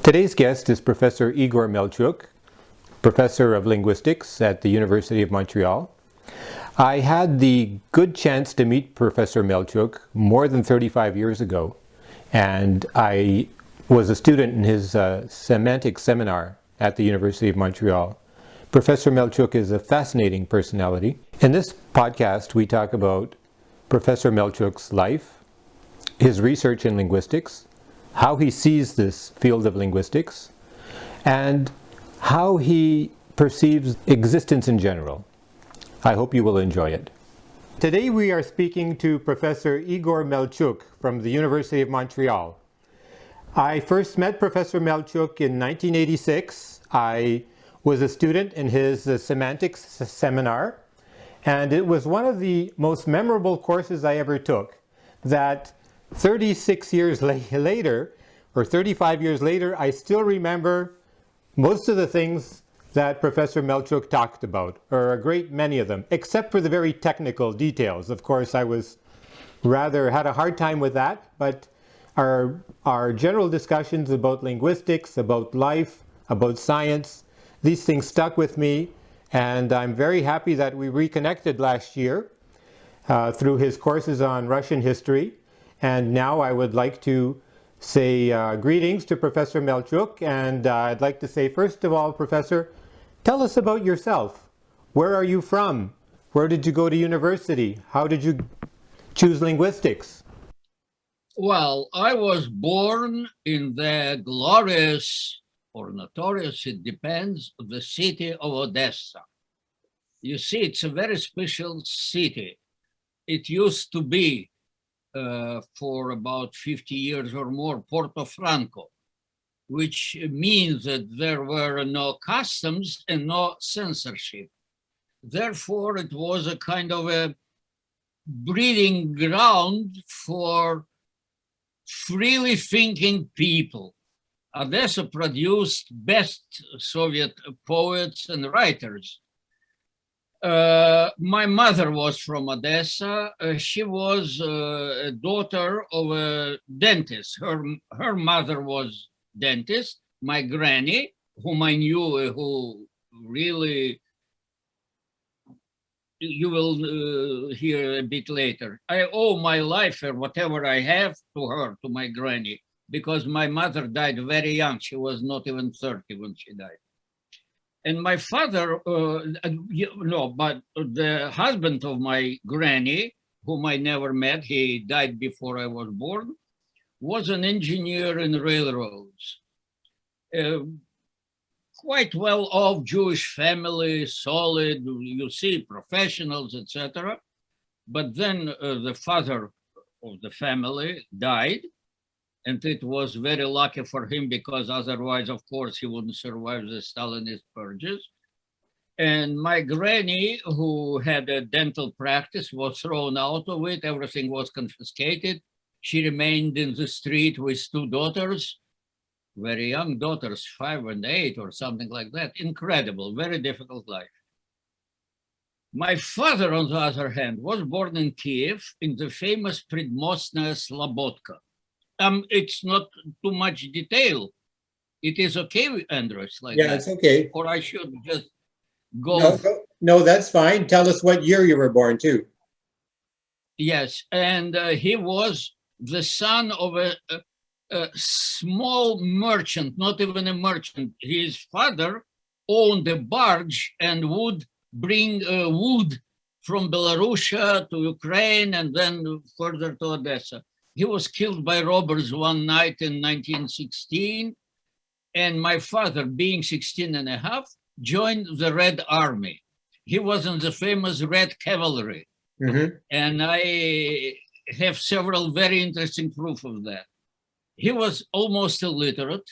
Today's guest is Professor Igor Mel'čuk, Professor of Linguistics at the University of Montreal. I had the good chance to meet Professor Mel'čuk more than 35 years ago, and I was a student in his semantics seminar at the University of Montreal. Professor Mel'čuk is a fascinating personality. In this podcast, we talk about Professor Mel'čuk's life, his research in linguistics, how he sees this field of linguistics, and how he perceives existence in general. I hope you will enjoy it. Today we are speaking to Professor Igor Mel'čuk from the University of Montreal. I first met Professor Mel'čuk in 1986. I was a student in his semantics seminar, and it was one of the most memorable courses I ever took. That 36 years later, or 35 years later, I still remember most of the things that Professor Mel'čuk talked about, or a great many of them, except for the very technical details. Of course, I had a hard time with that, but our general discussions about linguistics, about life, about science, these things stuck with me, and I'm very happy that we reconnected last year through his courses on Russian history. And now I would like to say greetings to Professor Mel'čuk, and I'd like to say, first of all, Professor, tell us about yourself. Where are you from? Where did you go to university? How did you choose linguistics? Well, I was born in the glorious, or notorious, it depends, the city of Odessa. You see, it's a very special city. It used to be for about 50 years or more, Porto Franco, which means that there were no customs and no censorship. Therefore, it was a kind of a breeding ground for freely thinking people. Odessa produced best Soviet poets and writers. My mother was from Odessa. She was a daughter of a dentist. Her mother was dentist. My granny, whom I knew, who really, you will hear a bit later. I owe my life or whatever I have to her, to my granny, because my mother died very young. She was not even 30 when she died. And my father, but the husband of my granny, whom I never met, he died before I was born, was an engineer in railroads. Quite well-off Jewish family, solid, you see, professionals, etc. But then the father of the family died, and it was very lucky for him because otherwise, of course, he wouldn't survive the Stalinist purges. And my granny, who had a dental practice, was thrown out of it. Everything was confiscated. She remained in the street with two daughters, very young daughters, 5 and 8 or something like that. Incredible, very difficult life. My father, on the other hand, was born in Kiev in the famous Predmostная Slobodka. It's not too much detail. It is okay, Andrius, like yeah, that? It's okay. Or I should just go. No, that's fine. Tell us what year you were born too. Yes, and he was the son of a small merchant, not even a merchant. His father owned a barge and would bring wood from Belarus to Ukraine and then further to Odessa. He was killed by robbers one night in 1916, and my father, being 16 and a half, joined the Red Army. He was in the famous Red Cavalry, and I have several very interesting proof of that. He was almost illiterate,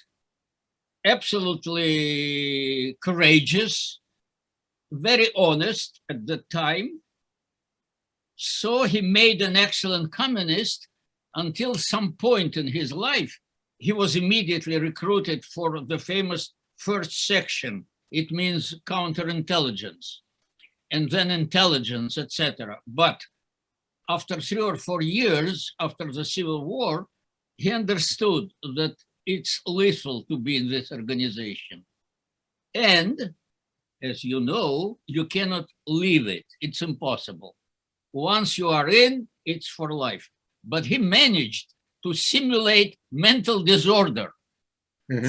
absolutely courageous, very honest at the time. So he made an excellent communist. Until some point in his life, he was immediately recruited for the famous first section. It means counterintelligence, and then intelligence, etc. But after 3 or 4 years after the Civil War, he understood that it's lethal to be in this organization. And as you know, you cannot leave it. It's impossible. Once you are in, it's for life. But he managed to simulate mental disorder.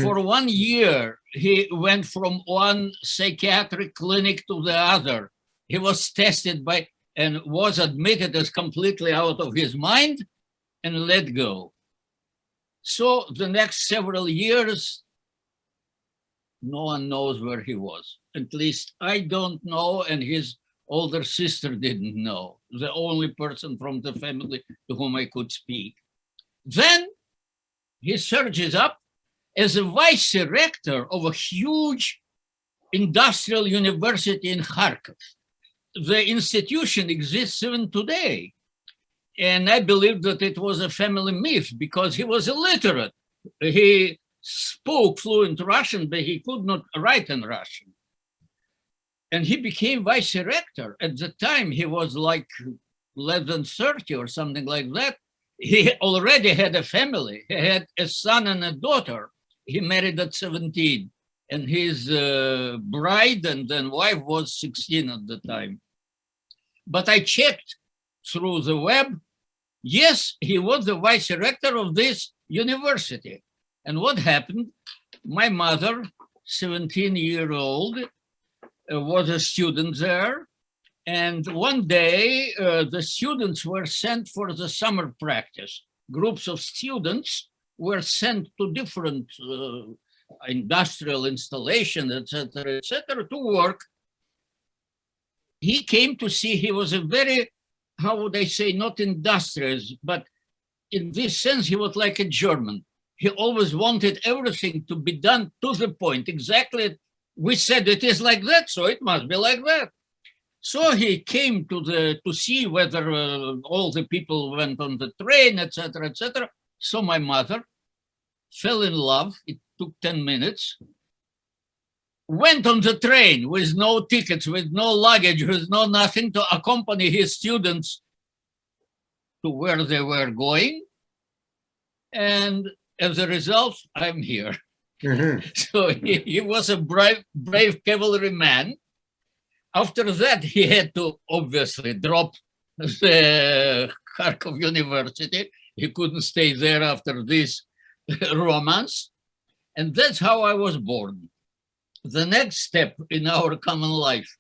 For 1 year, he went from one psychiatric clinic to the other. He was tested by and was admitted as completely out of his mind and let go. So the next several years, no one knows where he was. At least I don't know, and his older sister didn't know, the only person from the family to whom I could speak. Then he surges up as a vice rector of a huge industrial university in Kharkov. The institution exists even today. And I believe that it was a family myth because he was illiterate. He spoke fluent Russian, but he could not write in Russian. And he became vice rector. At the time, he was like less than 30 or something like that. He already had a family. He had a son and a daughter. He married at 17. And his bride and then wife was 16 at the time. But I checked through the web. Yes, he was the vice rector of this university. And what happened? My mother, 17-year-old, was a student there. And one day, the students were sent for the summer practice. Groups of students were sent to different industrial installations, et cetera, to work. He came to see, he was a very, how would I say, not industrious, but in this sense, he was like a German. He always wanted everything to be done to the point. Exactly, we said it is like that, so it must be like that. So he came to see whether all the people went on the train, etc., etc. So my mother fell in love. It took 10 minutes. Went on the train with no tickets, with no luggage, with no nothing to accompany his students to where they were going. And as a result, I'm here. So he was a brave cavalryman. After that, he had to obviously drop the Kharkov University. He couldn't stay there after this romance. And that's how I was born. The next step in our common life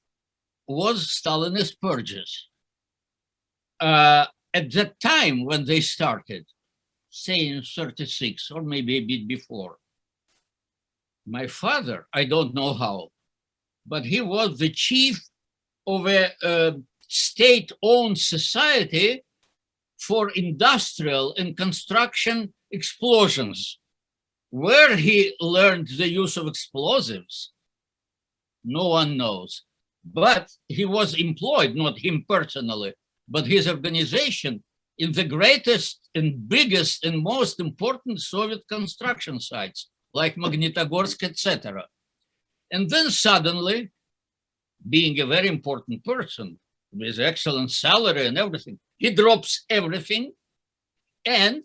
was Stalinist purges. At the time when they started, say in 36 or maybe a bit before, my father, I don't know how, but he was the chief of a state-owned society for industrial and construction explosions. Where he learned the use of explosives, no one knows. But he was employed, not him personally, but his organization, in the greatest and biggest and most important Soviet construction sites, like Magnitogorsk, etc. And then suddenly, being a very important person with excellent salary and everything, he drops everything and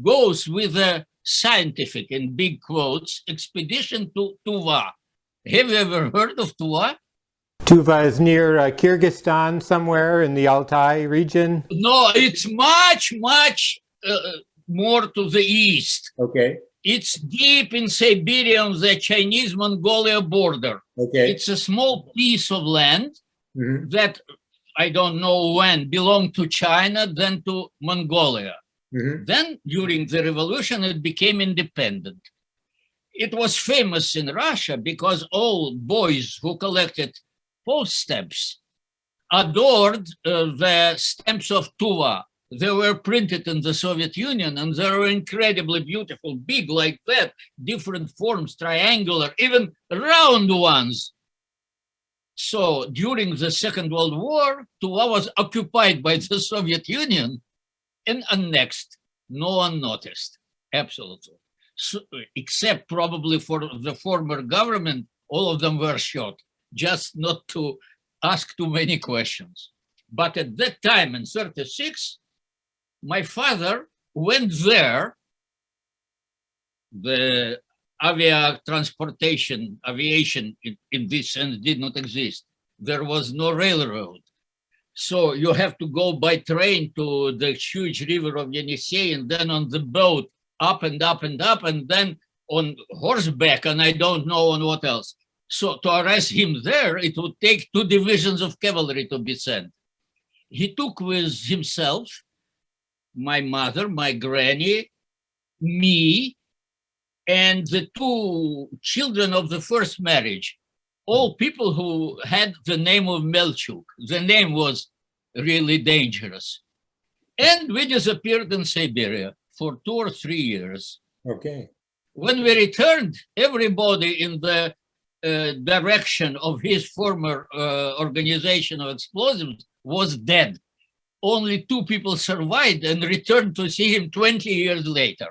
goes with a scientific, in big quotes, expedition to Tuva. Have you ever heard of Tuva? Tuva is near Kyrgyzstan, somewhere in the Altai region. No, it's much, much more to the east. Okay. It's deep in Siberia on the Chinese-Mongolia border. Okay. It's a small piece of land that, I don't know when, belonged to China, then to Mongolia. Then, during the revolution, it became independent. It was famous in Russia because all boys who collected post stamps adored the stamps of Tuva. They were printed in the Soviet Union, and they were incredibly beautiful, big like that, different forms, triangular, even round ones. So during the Second World War, Tuva was occupied by the Soviet Union and annexed. No one noticed, absolutely. So, except probably for the former government, all of them were shot, just not to ask too many questions. But at that time, in 36, my father went there The aviation in this sense did not exist. There was no railroad. So you have to go by train to the huge river of Yenisei, and then on the boat up and up and up, and then on horseback, and I don't know on what else. So to arrest him there, it would take 2 divisions of cavalry to be sent. He took with himself my mother, my granny, me, and the 2 children of the first marriage, all people who had the name of Mel'čuk. The name was really dangerous. And we disappeared in Siberia for 2 or 3 years. Okay. When we returned, everybody in the direction of his former organization of explosives was dead. Only 2 people survived and returned to see him 20 years later.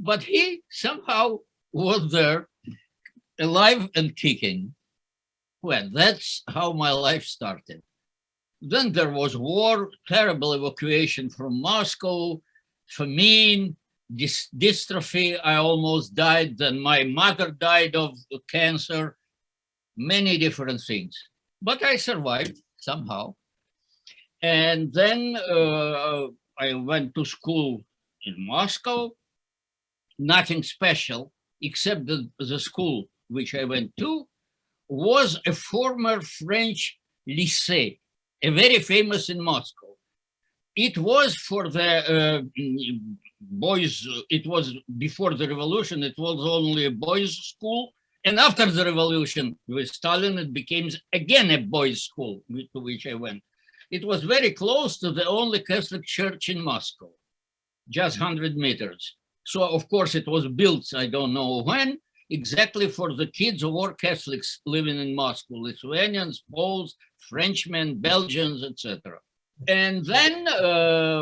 But he somehow was there, alive and kicking. Well, that's how my life started. Then there was war, terrible evacuation from Moscow, famine, dystrophy. I almost died. Then my mother died of cancer, many different things. But I survived somehow. And then I went to school in Moscow. Nothing special, except that the school which I went to was a former French lycée, a very famous in Moscow. It was for the boys, it was before the revolution, it was only a boys' school. And after the revolution with Stalin, it became again a boys' school to which I went. It was very close to the only Catholic church in Moscow, just 100 meters. So, of course, it was built, I don't know when, exactly for the kids who were Catholics living in Moscow, Lithuanians, Poles, Frenchmen, Belgians, etc. And then,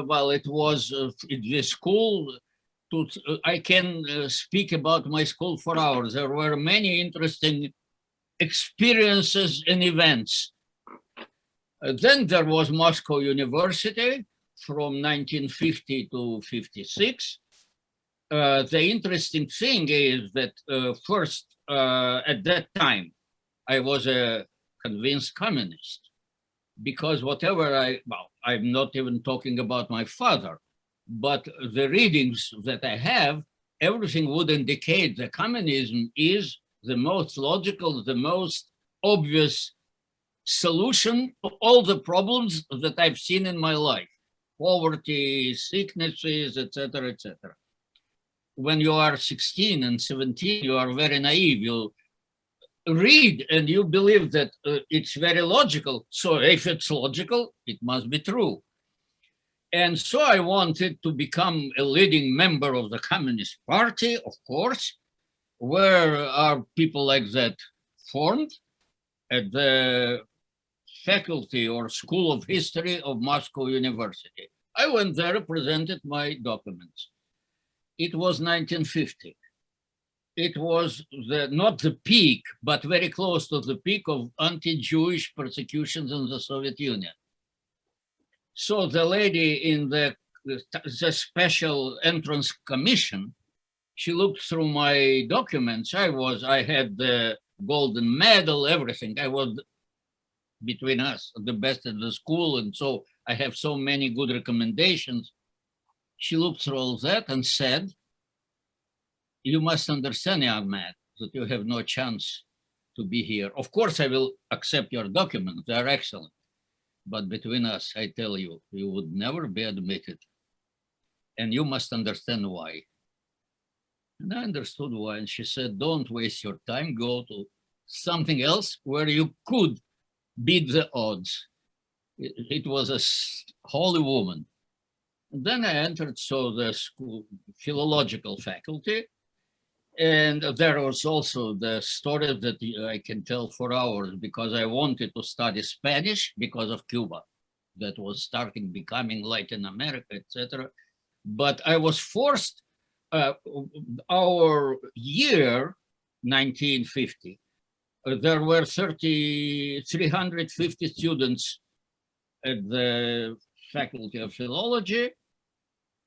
well, it was the school, I can speak about my school for hours. There were many interesting experiences and events. Then there was Moscow University from 1950 to 56. The interesting thing is that first, at that time, I was a convinced communist because whatever I'm not even talking about my father, but the readings that I have, everything would indicate that communism is the most logical, the most obvious solution to all the problems that I've seen in my life, poverty, sicknesses, etc., etc. When you are 16 and 17, you are very naive. You read and you believe that it's very logical. So if it's logical, it must be true. And so I wanted to become a leading member of the Communist Party, of course. Where are people like that formed? At the Faculty or School of History of Moscow University. I went there, presented my documents. It was 1950. It was not the peak, but very close to the peak of anti-Jewish persecutions in the Soviet Union. So the lady in the special entrance commission, she looked through my documents. I had the golden medal, everything. I was, between us, the best at the school, and so I have so many good recommendations. She looked through all that and said, "You must understand, young man, that you have no chance to be here. Of course, I will accept your documents. They are excellent. But between us, I tell you, you would never be admitted. And you must understand why." And I understood why. And she said, "Don't waste your time. Go to something else where you could beat the odds." It was a holy woman. And then I entered the school philological faculty. And there was also the story that I can tell for hours, because I wanted to study Spanish because of Cuba. That was starting becoming Latin America, etc. But I was forced, our year, 1950, there were 350 students at the Faculty of Philology,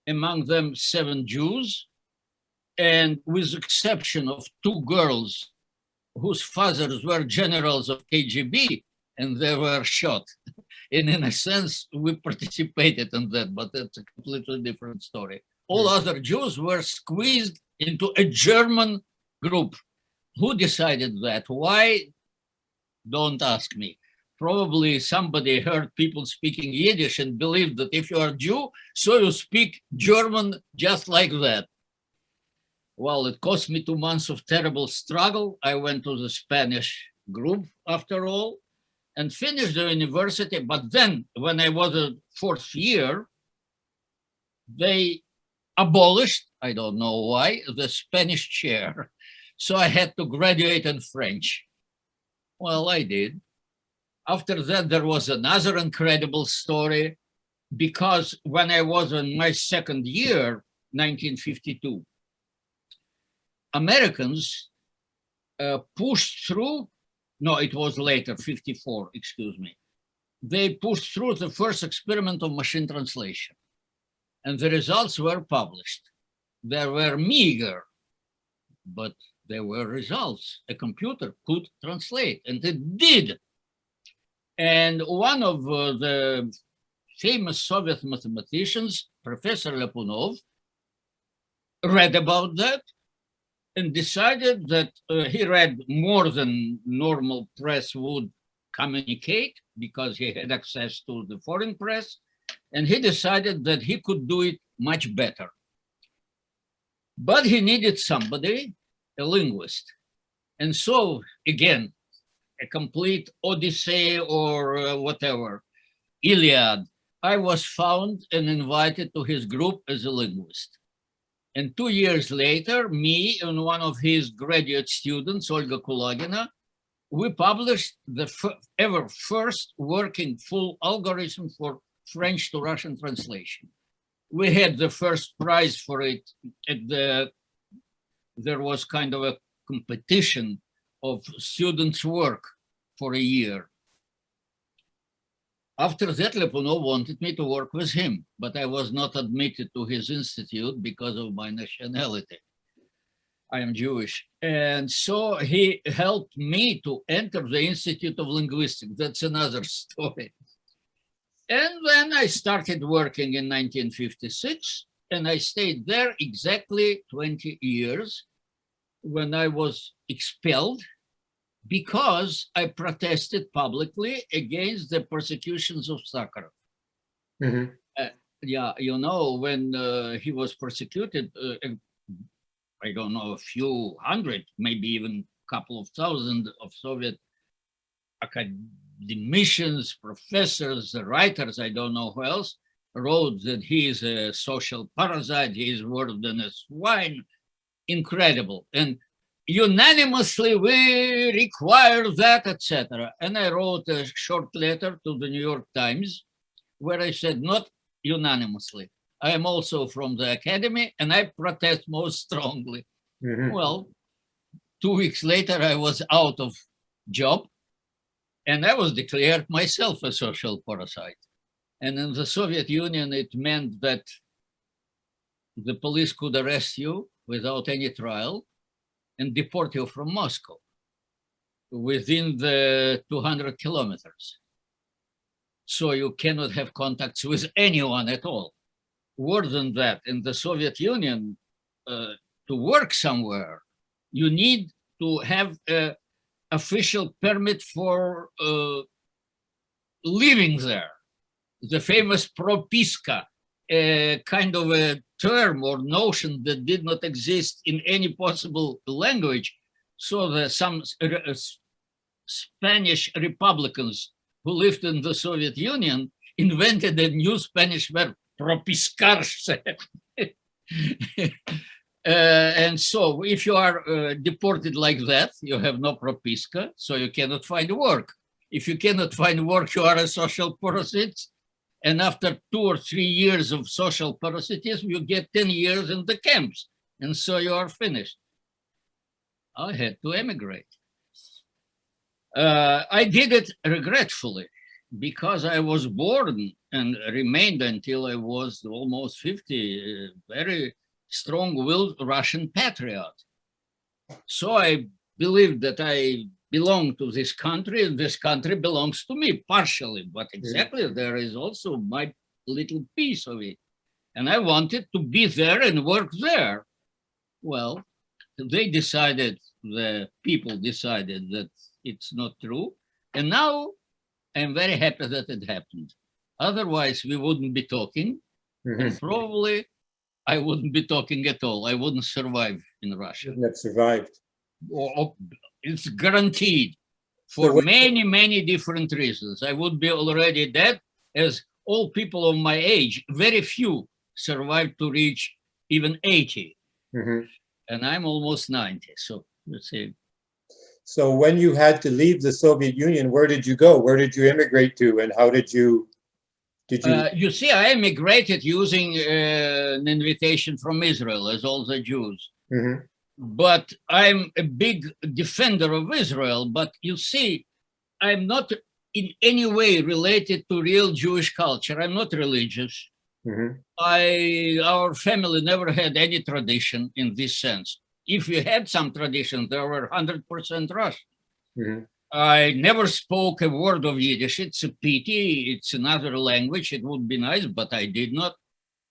among them 7 Jews, And with exception of two girls whose fathers were generals of KGB and they were shot. And in a sense, we participated in that, but that's a completely different story. All other Jews were squeezed into a German group. Who decided that? Why? Don't ask me. Probably somebody heard people speaking Yiddish and believed that if you are Jew, so you speak German just like that. Well, it cost me 2 months of terrible struggle. I went to the Spanish group after all and finished the university. But then when I was in fourth year, they abolished, I don't know why, the Spanish chair. So I had to graduate in French. Well, I did. After that, there was another incredible story because when I was in my second year, 1952, Americans pushed through, no, it was later, 54, excuse me. They pushed through the first experiment of machine translation. And the results were published. They were meager, but there were results. A computer could translate, and it did. And one of the famous Soviet mathematicians, Professor Lyapunov, read about that and decided that he read more than normal press would communicate because he had access to the foreign press, and he decided that he could do it much better. But he needed somebody, a linguist. And so, again, a complete Odyssey or whatever, Iliad, I was found and invited to his group as a linguist. And 2 years later, me and one of his graduate students, Olga Kulagina, we published the ever first working full algorithm for French to Russian translation. We had the first prize for it at there was kind of a competition of students' work for a year. After that, Lyapunov wanted me to work with him, but I was not admitted to his institute because of my nationality. I am Jewish. And so he helped me to enter the Institute of Linguistics. That's another story. And then I started working in 1956, and I stayed there exactly 20 years when I was expelled because I protested publicly against the persecutions of Sakharov. Mhm. Yeah, you know, when he was persecuted, I don't know, a few hundred, maybe even a couple of thousand of Soviet academicians, professors, writers, I don't know who else, wrote that he is a social parasite, he is worse than a swine. Incredible. And unanimously we require that, etc. And I wrote a short letter to the New York Times where I said, not unanimously. I am also from the academy and I protest most strongly. Mhm. Well, 2 weeks later, I was out of job and I was declared myself a social parasite. And in the Soviet Union, it meant that the police could arrest you without any trial and deport you from Moscow within the 200 kilometers. So you cannot have contacts with anyone at all. Worse than that, in the Soviet Union, to work somewhere, you need to have an official permit for living there. The famous propiska, a kind of a term or notion that did not exist in any possible language. So some Spanish Republicans who lived in the Soviet Union invented a new Spanish verb, propiscarse. And so if you are deported like that, you have no propiska, so you cannot find work. If you cannot find work, you are a social parasite. And after 2 or 3 years of social parasitism, you get 10 years in the camps. And so you are finished. I had to emigrate. I did it regretfully because I was born and remained until I was almost 50, very strong-willed Russian patriot. So I believe that I belong to this country, and this country belongs to me partially, but exactly there is also my little piece of it. And I wanted to be there and work there. Well, they decided, the people decided that it's not true. And now I'm very happy that it happened. Otherwise, we wouldn't be talking. And probably I wouldn't be talking at all. I wouldn't survive in Russia. Wouldn't have survived. It's guaranteed for many, many different reasons. I would be already dead, as all people of my age, very few survived to reach even 80. And I'm almost 90. So let's see. So when you had to leave the Soviet Union, where did you go? Where did you immigrate to? And how did you, you see, I immigrated using an invitation from Israel, as all the Jews. But I'm a big defender of Israel. But you see, I'm not in any way related to real Jewish culture. I'm not religious. Our family never had any tradition in this sense. If we had some tradition, they were 100% Russian. I never spoke a word of Yiddish. It's a pity. It's another language. It would be nice, but I did not.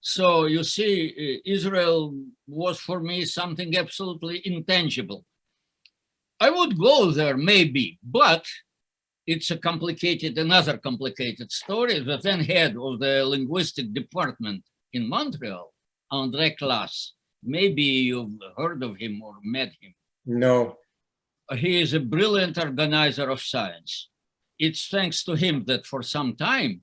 So you see, Israel was for me something absolutely intangible. I would go there maybe, but it's a another complicated story. The then head of the linguistic department in Montreal, André Claes, maybe you've heard of him or met him. No. He is a brilliant organizer of science. It's thanks to him that for some time,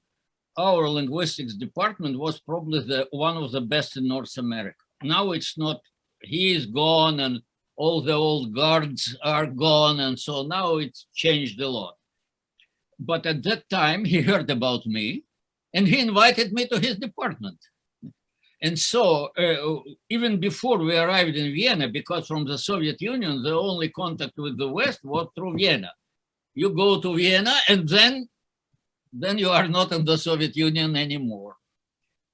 our linguistics department was probably one of the best in North America. Now it's not. He is gone and all the old guards are gone, and so now it's changed a lot. But at that time, he heard about me and he invited me to his department. And so even before we arrived in Vienna, because from the Soviet Union, the only contact with the West was through Vienna. You go to Vienna and then you are not in the Soviet Union anymore.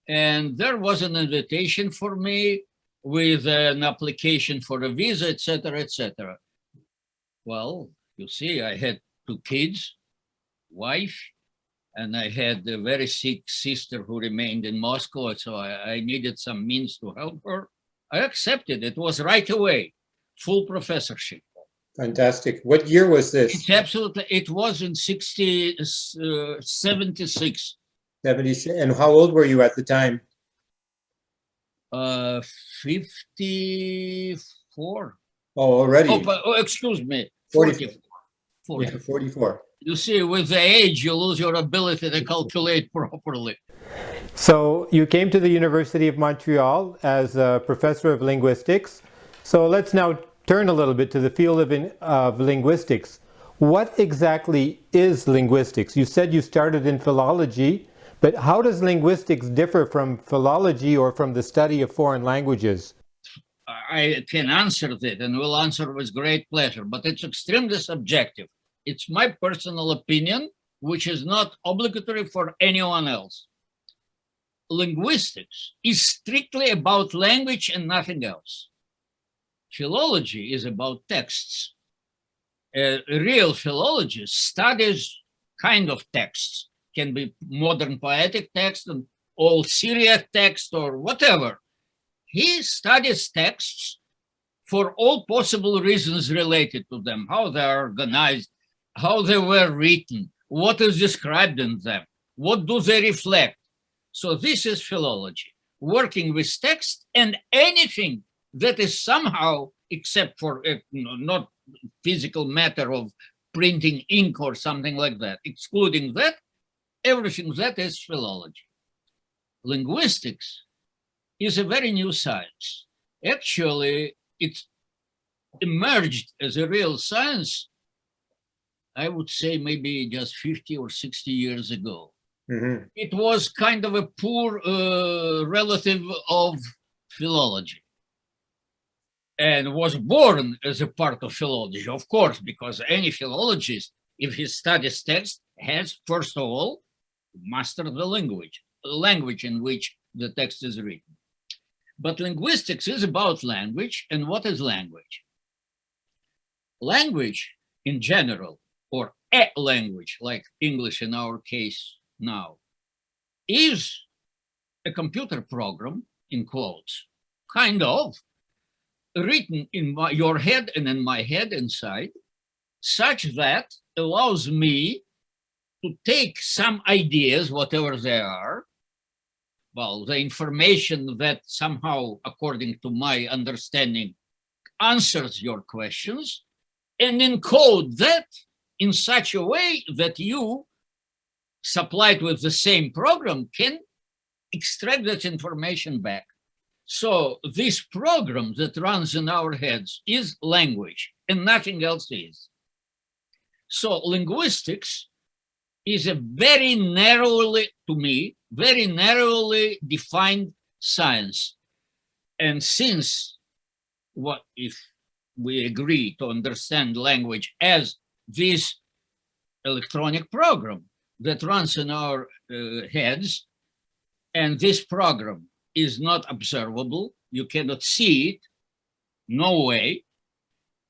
And there was an invitation for me with an application for a visa, etc., etc. Well, you see, I had 2 kids, wife, and I had a very sick sister who remained in Moscow, so I needed some means to help her. I accepted. It was right away, full professorship. Fantastic. What year was this? It's absolutely, it was in 76. 70. And how old were you at the time? 54. Oh, already. Excuse me, 44. 44. Yeah, 44. You see, with the age, you lose your ability to calculate properly. So you came to the University of Montreal as a professor of linguistics. So let's now turn a little bit to the field of linguistics. What exactly is linguistics? You said you started in philology, but how does linguistics differ from philology or from the study of foreign languages? I can answer that and will answer with great pleasure, but it's extremely subjective. It's my personal opinion, which is not obligatory for anyone else. Linguistics is strictly about language and nothing else. Philology is about texts. A real philologist studies kind of texts, can be modern poetic text and old Syriac text or whatever. He studies texts for all possible reasons related to them, how they are organized, how they were written, what is described in them, what do they reflect. So this is philology, working with text and anything that is somehow, except for not physical matter of printing ink or something like that, excluding that, everything that is philology. Linguistics is a very new science. Actually, it emerged as a real science, I would say maybe just 50 or 60 years ago. It was kind of a poor relative of philology and was born as a part of philology, of course, because any philologist, if he studies text, has, first of all, mastered the language in which the text is written. But linguistics is about language. And what is language? Language in general, or a language, like English in our case now, is a computer program, in quotes, kind of, written in your head and in my head inside, such that allows me to take some ideas, whatever they are, well, the information that somehow, according to my understanding, answers your questions, and encode that in such a way that you, supplied with the same program, can extract that information back. So this program that runs in our heads is language, and nothing else is. So linguistics is a very narrowly, to me, very narrowly defined science. And since what if we agree to understand language as this electronic program that runs in our heads, and this program is not observable, you cannot see it, no way,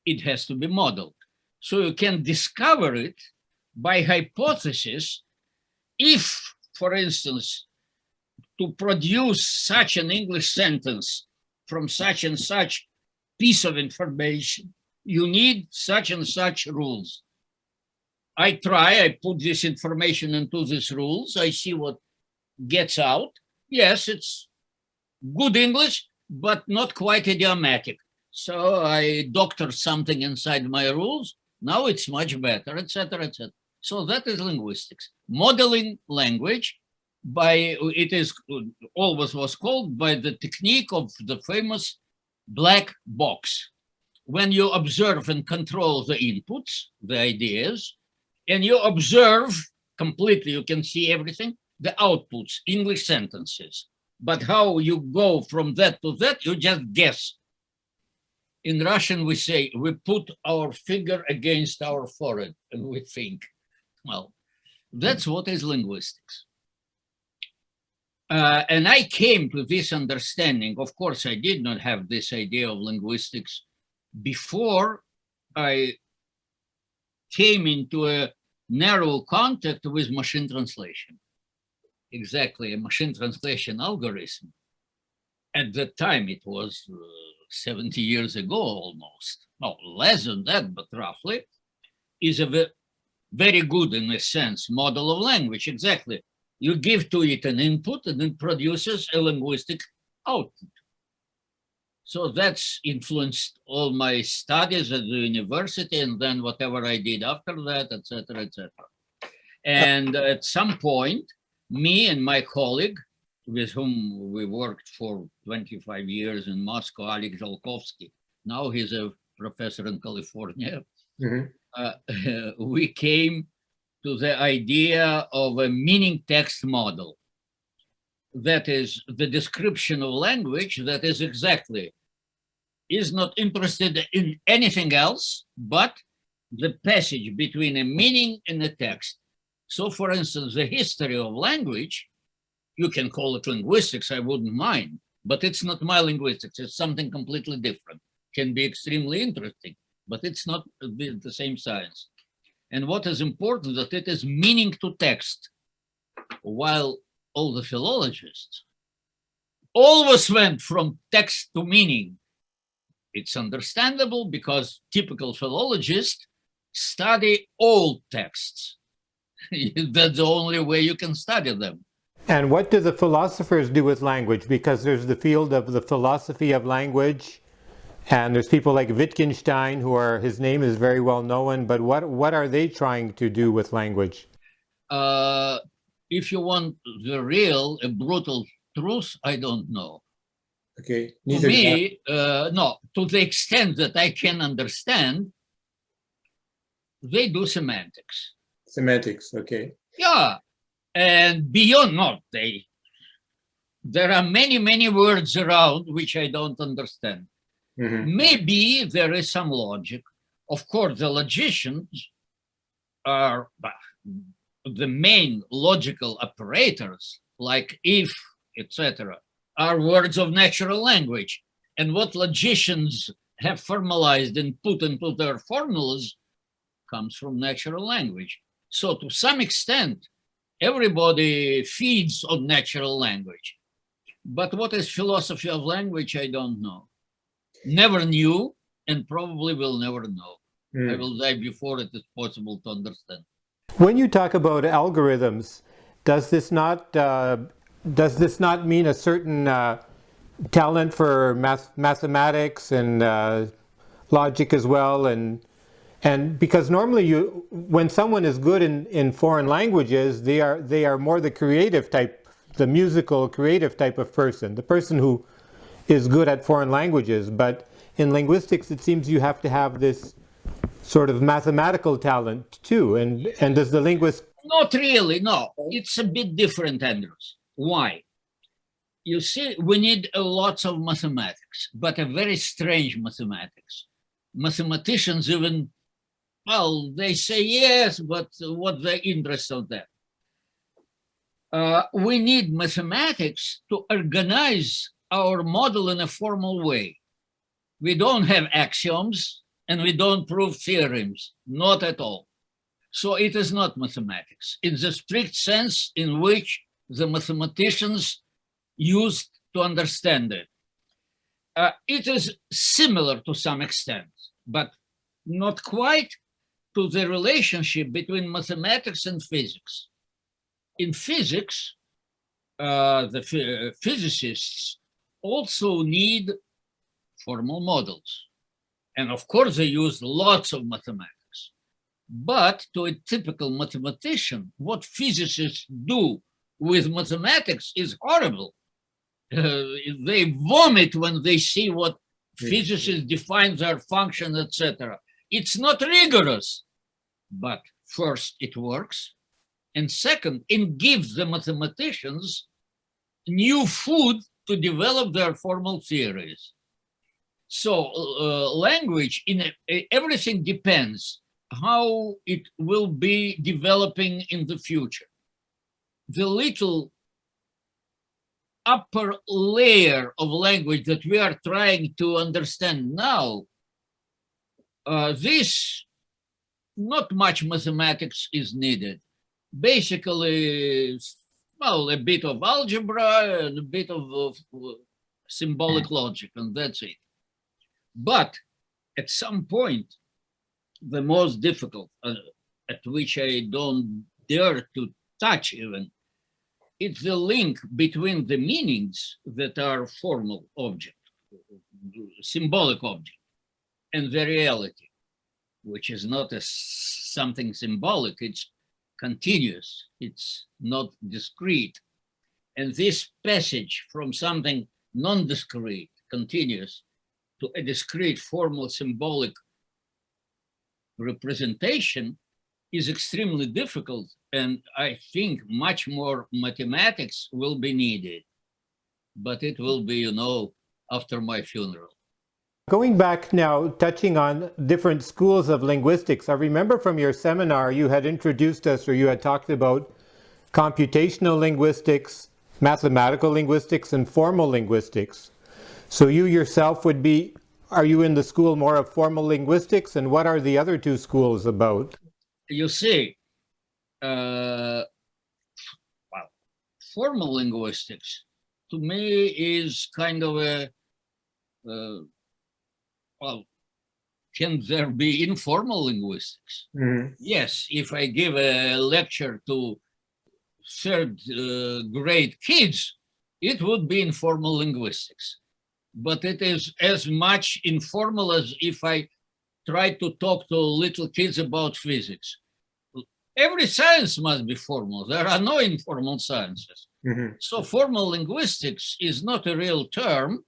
it has to be modeled. So you can discover it by hypothesis if, for instance, to produce such an English sentence from such and such piece of information, you need such and such rules. I try, I put this information into these rules, I see what gets out. Yes, it's good English, but not quite idiomatic. So I doctor something inside my rules, now it's much better, etc., etc. So that is linguistics. Modeling language by, it is always was called by the technique of the famous black box. When you observe and control the inputs, the ideas, and you observe completely, you can see everything, the outputs, English sentences. But how you go from that to that, you just guess. In Russian, we say, we put our finger against our forehead and we think. Well, that's what is linguistics. And I came to this understanding. Of course, I did not have this idea of linguistics before I came into a narrow contact with machine translation. Exactly, a machine translation algorithm. At that time, it was 70 years ago almost. No, less than that, but roughly, is a very good, in a sense, model of language. Exactly. You give to it an input and it produces a linguistic output. So that's influenced all my studies at the university and then whatever I did after that, etc., etc. And at some point, me and my colleague, with whom we worked for 25 years in Moscow, Alex Zhalkovsky, now he's a professor in California, we came to the idea of a meaning text model. That is the description of language that is exactly, is not interested in anything else but the passage between a meaning and a text. So for instance, the history of language, you can call it linguistics, I wouldn't mind, but it's not my linguistics, it's something completely different. Can be extremely interesting, but it's not the same science. And what is important, that it is meaning to text, while all the philologists always went from text to meaning. It's understandable because typical philologists study all texts. That's the only way you can study them. And what do the philosophers do with language? Because there's the field of the philosophy of language, and there's people like Wittgenstein, who are, his name is very well known, but what are they trying to do with language? If you want the real, a brutal truth, I don't know. Okay. To me, no, to the extent that I can understand, they do semantics. Semantics, okay. Yeah, and beyond, not they. There are many, many words around which I don't understand. Maybe there is some logic. Of course, the logicians are the main logical operators, like if, etc. are words of natural language. And what logicians have formalized and put into their formulas comes from natural language. So to some extent, everybody feeds on natural language. But what is philosophy of language, I don't know. Never knew, and probably will never know. I will die before it is possible to understand. When you talk about algorithms, does this not mean a certain talent for mathematics and logic as well? And because normally when someone is good in foreign languages, they are more the creative type, the musical creative type of person, the person who is good at foreign languages. But in linguistics, it seems you have to have this sort of mathematical talent too. And does the linguist... Not really, no. It's a bit different, Andrews. Why? You see, we need lots of mathematics, but a very strange mathematics. Mathematicians even, well, they say yes, but what's the interest of that? We need mathematics to organize our model in a formal way. We don't have axioms and we don't prove theorems, not at all. So it is not mathematics in the strict sense in which the mathematicians used to understand it. It is similar to some extent, but not quite to the relationship between mathematics and physics. In physics, the physicists also need formal models. And of course, they use lots of mathematics. But to a typical mathematician, what physicists do with mathematics is horrible. They vomit when they see what physicists define their function, etc. It's not rigorous, but first, it works. And second, it gives the mathematicians new food to develop their formal theories. So language, everything depends how it will be developing in the future. The little upper layer of language that we are trying to understand now, this, not much mathematics is needed. Basically, well, a bit of algebra and a bit of symbolic logic, and that's it. But at some point, the most difficult, at which I don't dare to touch even, it's the link between the meanings that are formal object, symbolic object, and the reality, which is not something symbolic, it's continuous, it's not discrete. And this passage from something non-discrete, continuous, to a discrete, formal, symbolic representation is extremely difficult. And I think much more mathematics will be needed. But it will be, you know, after my funeral. Going back now, touching on different schools of linguistics, I remember from your seminar you had introduced us, or you had talked about computational linguistics, mathematical linguistics, and formal linguistics. So you yourself would be, are you in the school more of formal linguistics, and what are the other two schools about? You see, well, formal linguistics to me is kind of a, well, can there be informal linguistics? Yes, if I give a lecture to third grade kids, it would be informal linguistics. But it is as much informal as if I try to talk to little kids about physics. Every science must be formal. There are no informal sciences. So formal linguistics is not a real term.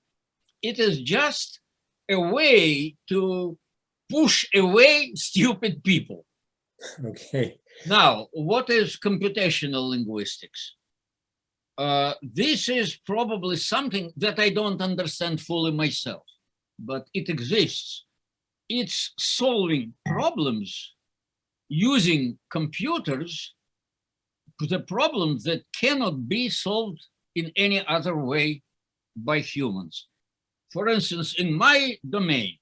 It is just a way to push away stupid people. Okay. Now, what is computational linguistics? This is probably something that I don't understand fully myself, but it exists. It's solving problems using computers, the problems that cannot be solved in any other way by humans. For instance, in my domain,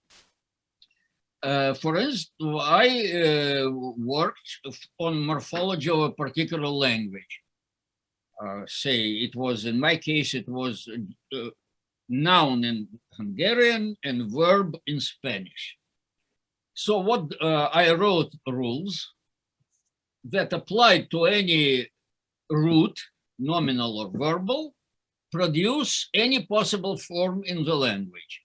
for instance, I worked on morphology of a particular language. Say it was, in my case, it was noun in Hungarian and verb in Spanish. So what I wrote rules that applied to any root, nominal or verbal, produce any possible form in the language.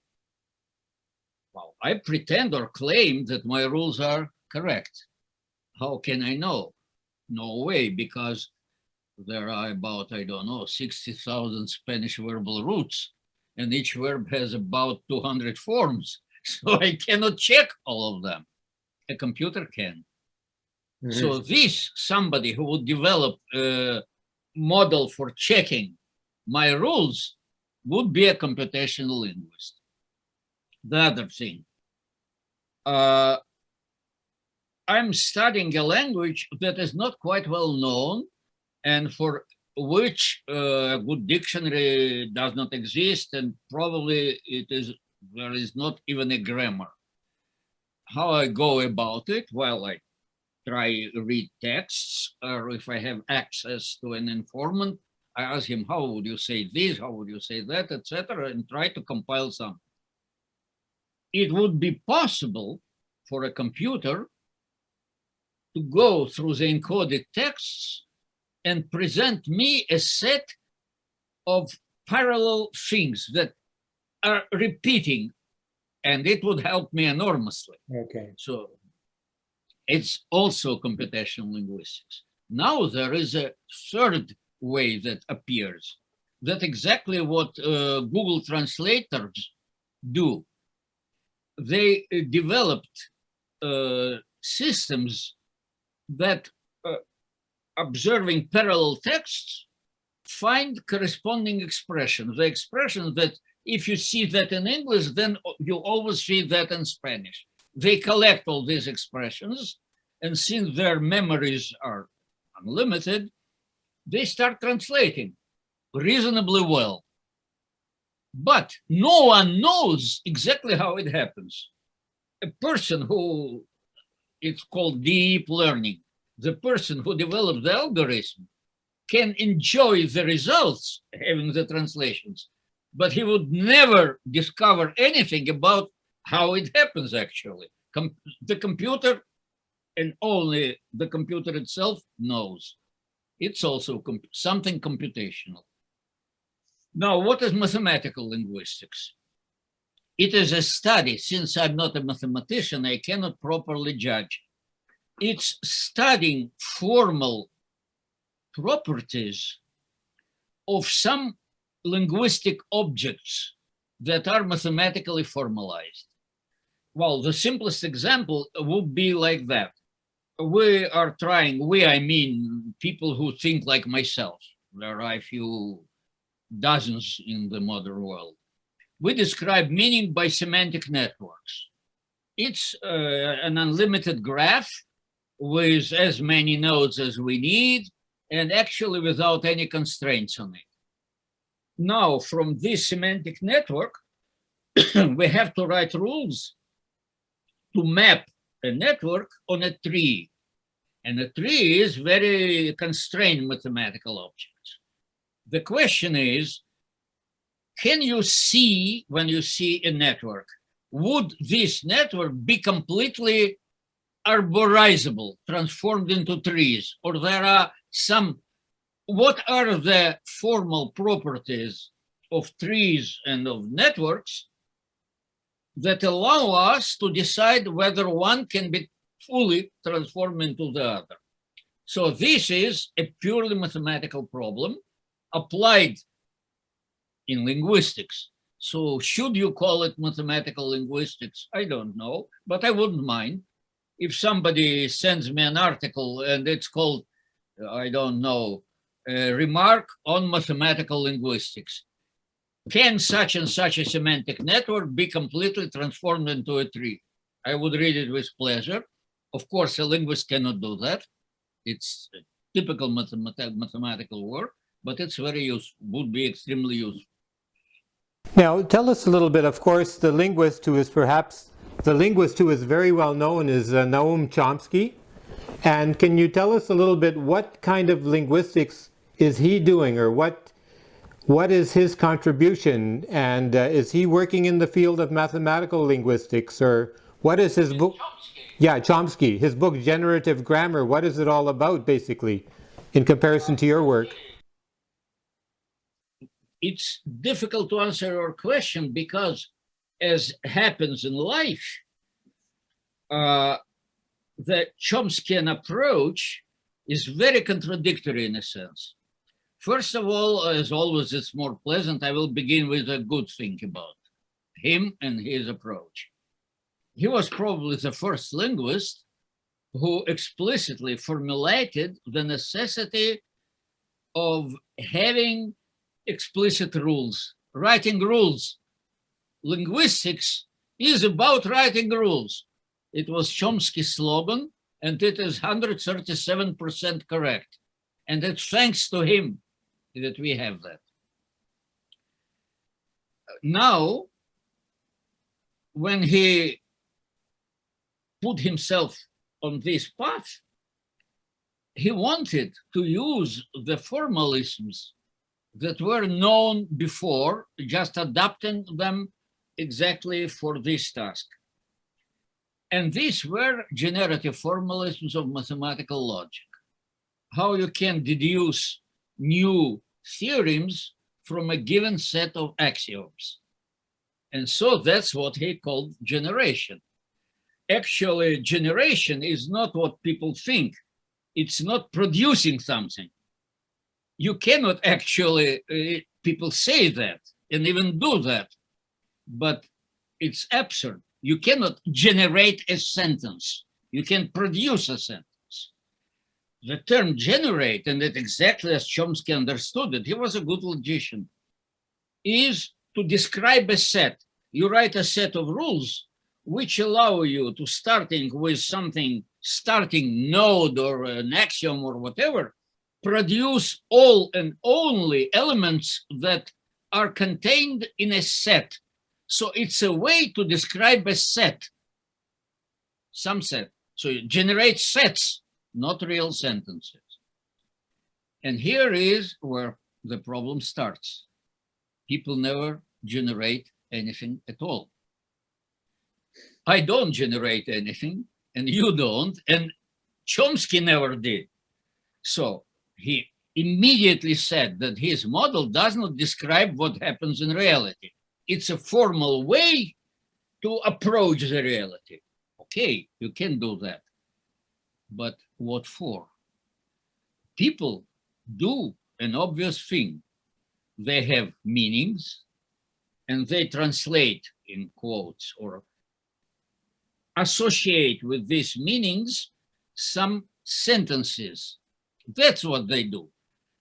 Well, I pretend or claim that my rules are correct. How can I know? No way, because there are about, I don't know, 60,000 Spanish verbal roots, and each verb has about 200 forms. So I cannot check all of them. A computer can. Mm-hmm. So this, somebody who would develop a model for checking my rules would be a computational linguist. The other thing, I'm studying a language that is not quite well known and for which a good dictionary does not exist, and probably there is not even a grammar. How I go about it? Well, I try read texts, or if I have access to an informant, I ask him, how would you say this? How would you say that, etc., and try to compile something. It would be possible for a computer to go through the encoded texts and present me a set of parallel things that are repeating, and it would help me enormously. Okay. So it's also computational linguistics. Now there is a third way that appears. That's exactly what Google translators do. They developed systems that observing parallel texts find corresponding expressions. The expressions that if you see that in English, then you always see that in Spanish. They collect all these expressions, and since their memories are unlimited, they start translating reasonably well. But no one knows exactly how it happens. A person who, it's called deep learning, the person who developed the algorithm can enjoy the results, having the translations, but he would never discover anything about how it happens actually. The computer, and only the computer itself, knows. It's also something computational. Now, what is mathematical linguistics? It is a study. Since I'm not a mathematician, I cannot properly judge. It's studying formal properties of some linguistic objects that are mathematically formalized. Well, the simplest example would be like that. We are trying, I mean people who think like myself. There are a few dozens in the modern world. We describe meaning by semantic networks. It's an unlimited graph with as many nodes as we need, and actually without any constraints on it. Now, from this semantic network, we have to write rules to map a network on a tree. And a tree is very constrained mathematical objects. The question is, can you see, when you see a network, would this network be completely arborizable, transformed into trees? Or there are some, what are the formal properties of trees and of networks that allow us to decide whether one can be fully transformed into the other? So this is a purely mathematical problem applied in linguistics. So should you call it mathematical linguistics? I don't know, but I wouldn't mind. If somebody sends me an article and it's called, I don't know, a remark on mathematical linguistics, can such and such a semantic network be completely transformed into a tree? I would read it with pleasure. Of course, a linguist cannot do that. It's a typical mathematical work, but it's very useful, would be extremely useful. Now, tell us a little bit. Of course, the linguist who is very well known is Noam Chomsky. And can you tell us a little bit what kind of linguistics is he doing, or what is his contribution? And is he working in the field of mathematical linguistics, or what is his book? Chomsky. Yeah, Chomsky. His book, Generative Grammar, what is it all about, basically, in comparison to your work? It's difficult to answer your question because, as happens in life, the Chomskyan approach is very contradictory in a sense. First of all, as always, it's more pleasant. I will begin with a good thing about him and his approach. He was probably the first linguist who explicitly formulated the necessity of having explicit rules, writing rules. Linguistics is about writing rules. It was Chomsky's slogan, and it is 137% correct. And it's thanks to him that we have that. Now, when he put himself on this path, he wanted to use the formalisms that were known before, just adapting them exactly for this task. And these were generative formalisms of mathematical logic. How you can deduce new theorems from a given set of axioms. And so that's what he called generation. Actually, generation is not what people think. It's not producing something. You cannot actually, people say that and even do that, but it's absurd. You cannot generate a sentence. You can produce a sentence. The term generate, and that exactly as Chomsky understood it, he was a good logician, is to describe a set. You write a set of rules which allow you to, starting with something, starting node or an axiom or whatever, produce all and only elements that are contained in a set. So it's a way to describe a set, some set. So you generate sets, not real sentences. And here is where the problem starts. People never generate anything at all. I don't generate anything, and you don't, and Chomsky never did. So he immediately said that his model does not describe what happens in reality. It's a formal way to approach the reality. Okay, you can do that. But what for? People do an obvious thing. They have meanings and they translate in quotes or associate with these meanings some sentences. That's what they do.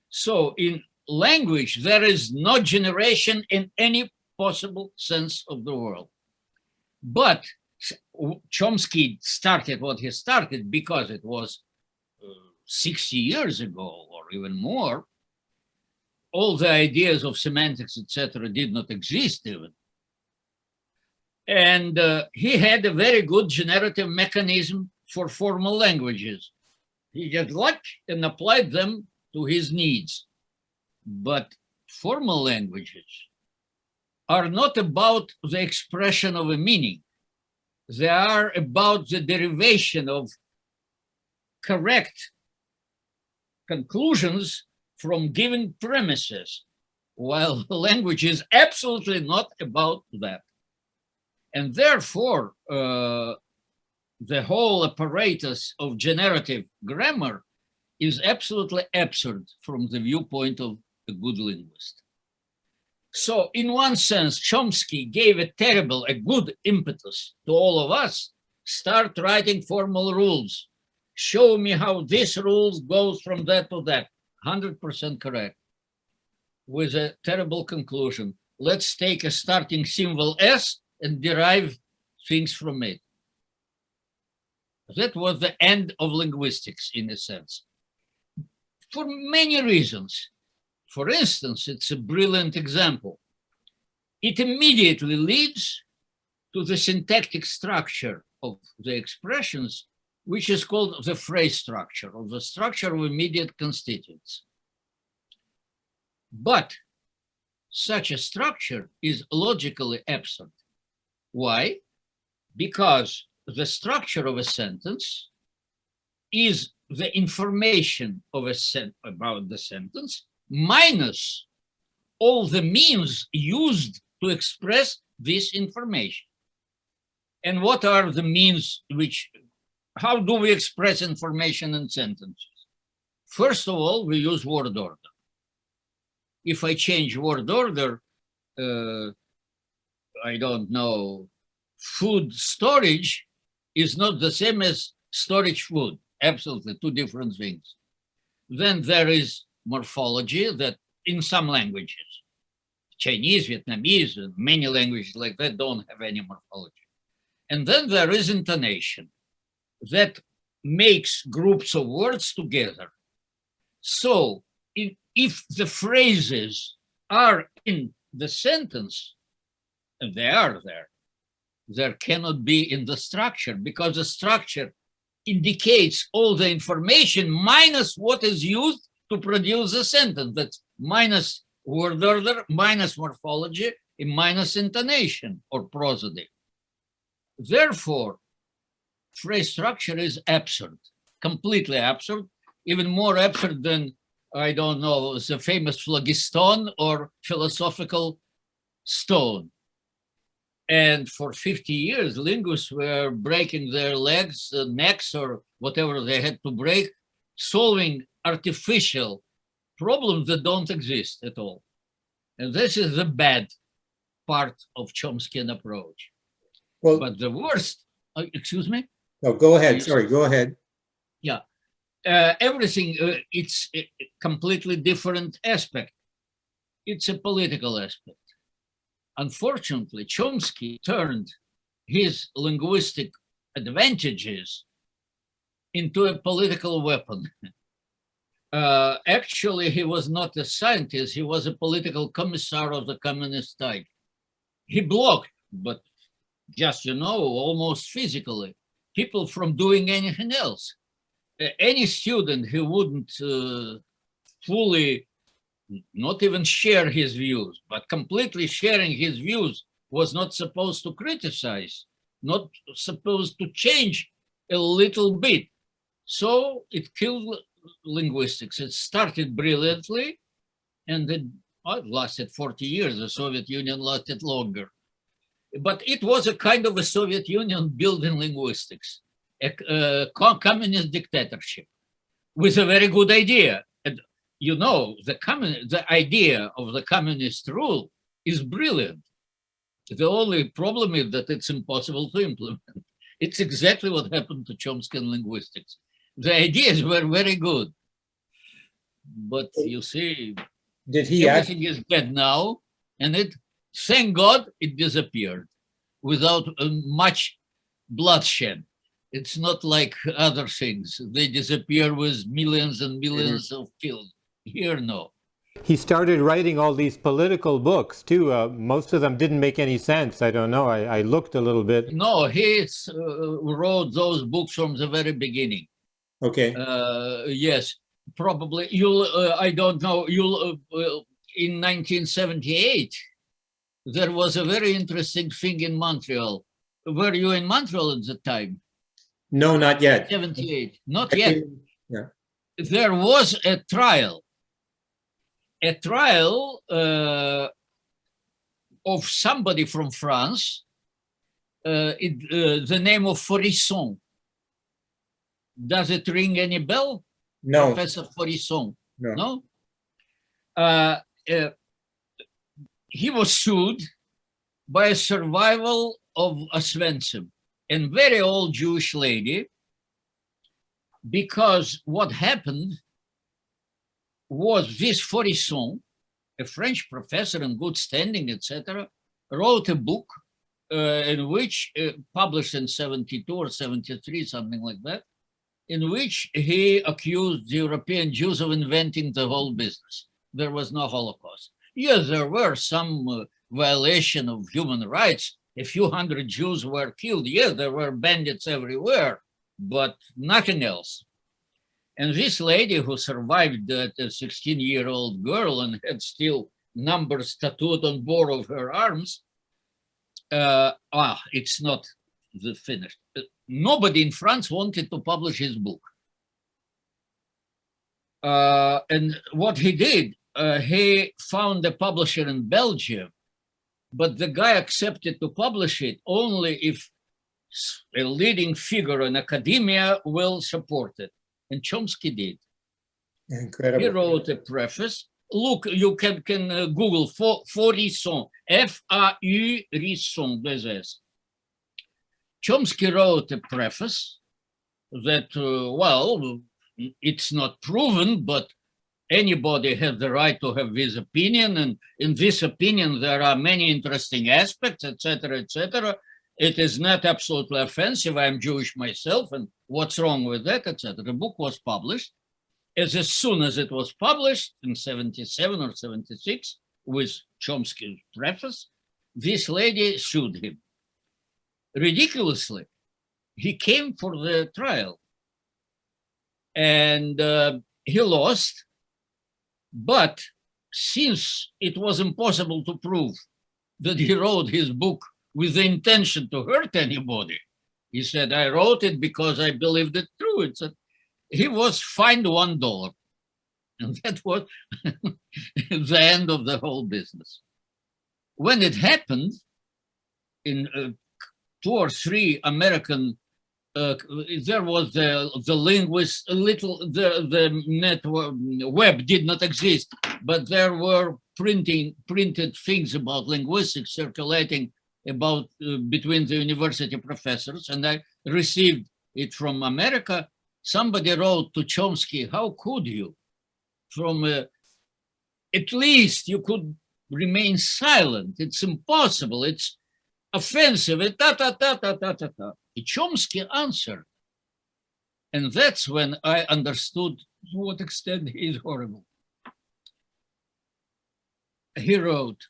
So in language, there is no generation in any possible sense of the word. But Chomsky started what he started because it was 60 years ago or even more. All the ideas of semantics, etc., did not exist even. And he had a very good generative mechanism for formal languages. He just luck and applied them to his needs. But formal languages are not about the expression of a meaning. They are about the derivation of correct conclusions from given premises, while language is absolutely not about that. And therefore, the whole apparatus of generative grammar is absolutely absurd from the viewpoint of a good linguist. So in one sense, Chomsky gave a good impetus to all of us. Start writing formal rules. Show me how this rule goes from that to that. 100% correct. With a terrible conclusion. Let's take a starting symbol S and derive things from it. That was the end of linguistics in a sense. For many reasons. For instance, it's a brilliant example. it immediately leads to the syntactic structure of the expressions, which is called the phrase structure, or the structure of immediate constituents. But such a structure is logically absent. Why? Because the structure of a sentence is the information of about the sentence minus all the means used to express this information. And what are the means how do we express information in sentences? First of all, we use word order. If I change word order, I don't know, food storage is not the same as storage food. Absolutely two different things. Then there is morphology that in some languages, Chinese, Vietnamese, and many languages like that don't have any morphology. And then there is intonation that makes groups of words together. So if the phrases are in the sentence, and they are there cannot be in the structure, because the structure indicates all the information minus what is used to produce a sentence. That's minus word order, minus morphology, and minus intonation or prosody. Therefore, phrase structure is absurd, completely absurd, even more absurd than, I don't know, the famous phlogiston or philosophical stone. And for 50 years, linguists were breaking their legs, necks, or whatever they had to break, solving artificial problems that don't exist at all. And this is the bad part of Chomskyan approach. Well, But the worst, excuse me? no, go ahead. Sorry, go ahead. Yeah. Everything, it's a completely different aspect. It's a political aspect. Unfortunately, Chomsky turned his linguistic advantages into a political weapon. Actually, he was not a scientist, he was a political commissar of the communist type. He blocked, but just, almost physically, people from doing anything else. Any student who wouldn't fully, not even share his views, but completely sharing his views, was not supposed to criticize, not supposed to change a little bit. So it killed linguistics. It started brilliantly, and it lasted 40 years. The Soviet Union lasted longer. But it was a kind of a Soviet Union built in linguistics, a communist dictatorship with a very good idea. And the idea of the communist rule is brilliant. The only problem is that it's impossible to implement. It's exactly what happened to Chomsky linguistics. The ideas were very good, but you see, everything is dead now, and thank God, it disappeared without much bloodshed. It's not like other things. They disappear with millions and millions of killed. Here, no. He started writing all these political books too. Most of them didn't make any sense. I don't know. I looked a little bit. No, he wrote those books from the very beginning. Okay. Yes, probably. I don't know. In 1978, there was a very interesting thing in Montreal. Were you in Montreal at the time? No, not yet. 78, not yet. Yeah. There was a trial of somebody from France, the name of Forisson. Does it ring any bell? No. Professor Forisson. No. He was sued by a survival of Oswiecim, a very old Jewish lady, because what happened was this Forisson, a French professor in good standing, etc., wrote a book in which, published in 72 or 73, something like that, in which he accused the European Jews of inventing the whole business. There was no Holocaust. Yes, there were some violation of human rights. A few hundred Jews were killed. Yes, there were bandits everywhere, but nothing else. And this lady who survived that 16-year-old girl and had still numbers tattooed on both of her arms, it's not the finished. Nobody in France wanted to publish his book. And what he did, he found a publisher in Belgium, but the guy accepted to publish it only if a leading figure in academia will support it. And Chomsky did. Incredible. He wrote a preface. Look, you can Google Faurisson, F-A-U-Risson, S. Chomsky wrote a preface that, well, it's not proven, but anybody has the right to have this opinion, and in this opinion there are many interesting aspects, etc., etc. It is not absolutely offensive. I'm Jewish myself, and what's wrong with that, etc. The book was published. As soon as it was published in 77 or 76 with Chomsky's preface, this lady sued him. Ridiculously, he came for the trial, and he lost. But since it was impossible to prove that he wrote his book with the intention to hurt anybody, he said, I wrote it because I believed it true. It said, he was fined $1. And that was the end of the whole business. When it happened, in 2 or 3 American, there was the linguist, the network, web did not exist, but there were printed things about linguistics circulating about between the university professors, and I received it from America. Somebody wrote to Chomsky, how could you? From at least you could remain silent. It's impossible. It's offensive. Chomsky answered. And that's when I understood to what extent he is horrible. He wrote,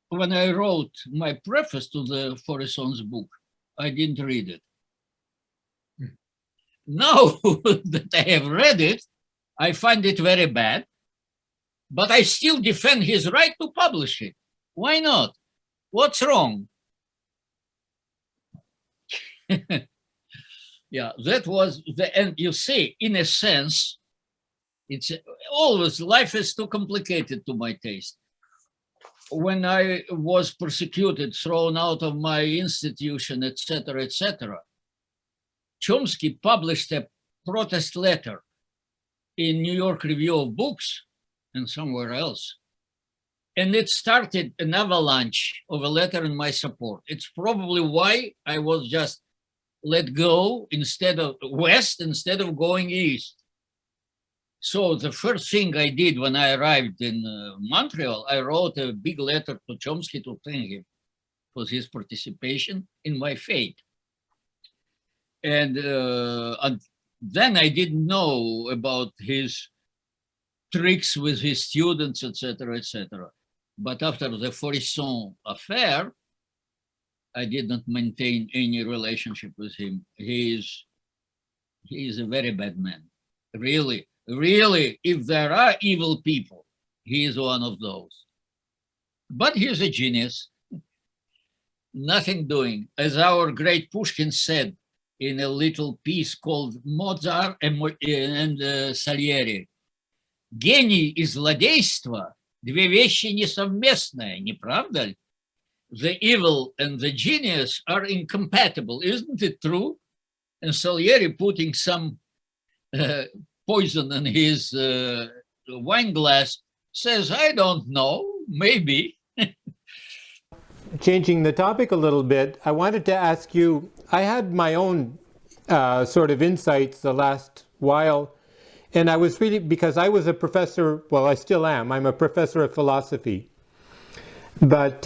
when I wrote my preface to the Faurisson's book, I didn't read it. Now that I have read it, I find it very bad, but I still defend his right to publish it. Why not? What's wrong? Yeah, that was the end. You see, in a sense, it's always, life is too complicated to my taste. When I was persecuted, thrown out of my institution, etc., etc., Chomsky published a protest letter in New York Review of Books and somewhere else. And it started an avalanche of a letter in my support. It's probably why I was just let go instead of west, instead of going east. So the first thing I did when I arrived in Montreal, I wrote a big letter to Chomsky to thank him for his participation in my fate. And then I didn't know about his tricks with his students, etc., etc. But after the Faurisson affair, I did not maintain any relationship with him. He is a very bad man. Really, really, if there are evil people, he is one of those. But he's a genius. Nothing doing. As our great Pushkin said in a little piece called Mozart and Salieri, гений и злодейство – две вещи несовместные, не правда ли? The evil and the genius are incompatible, isn't it true? And Salieri, putting some poison in his wine glass, says, I don't know, maybe. Changing the topic a little bit, I wanted to ask you, I had my own sort of insights the last while, and I was really, because I was a professor, well, I still am, I'm a professor of philosophy. But